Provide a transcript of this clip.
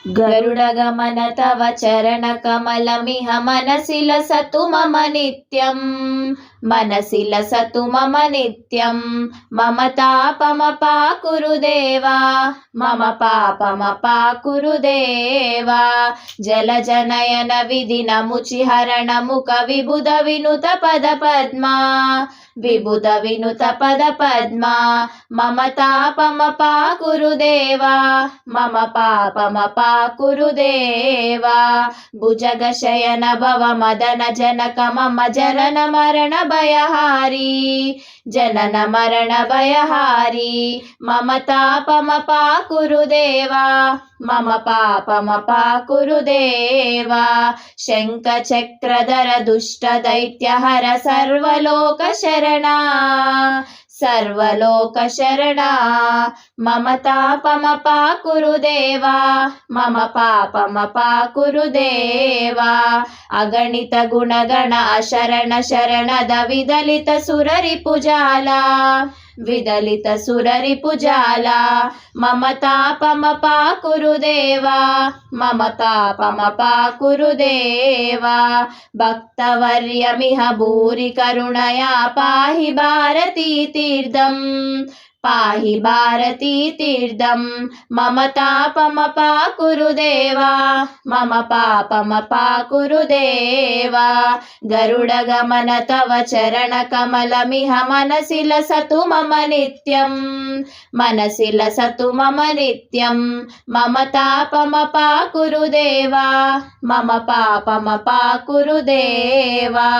गरुडगमन तव चरणकमलमिह मनसि लसतु मम नित्यं मनसि लसतु मम नित्यं मम तापमपाकुरु देवा मम पापमपाकुरु देवा जलजनयन विधिनमुचिहरण मुख विबुध विनुत पद पद्मा विबुध विनुत पद पद्मा मम तापमपाकुरु देवा मम पापमपाकुरु देवा भुजगशयन भव मदन जनक मम जनन मरण भयहारी जनन मरण भयहारी मम तापमपाकुरु देवा मम पापमपाकुरु देवा शङ्खचक्रधर दुष्ट दैत्यहर सर्वलोक शरणा सर्वलोक शरणा मम तापमपाकुरु देवा मम पापमपाकुरु देवा अगणित गुणगण अशरण शरणद विदलित सुररिपुजाला विदलित सुररिपुजाला मम तापमपाकुरु देवा मम तापमपाकुरु देवा भक्तवर्यमिह भूरि करुणया पाहि भारती तीर्थं पाहि भारती तीर्थं मम तापमपाकुरु देवा मम पापमपाकुरु देवा गरुडगमन तव चरणकमलमिह मनसि लसतु मम नित्यं मनसि लसतु मम नित्यं मम तापमपाकुरु देवा मम पापमपाकुरु देवा।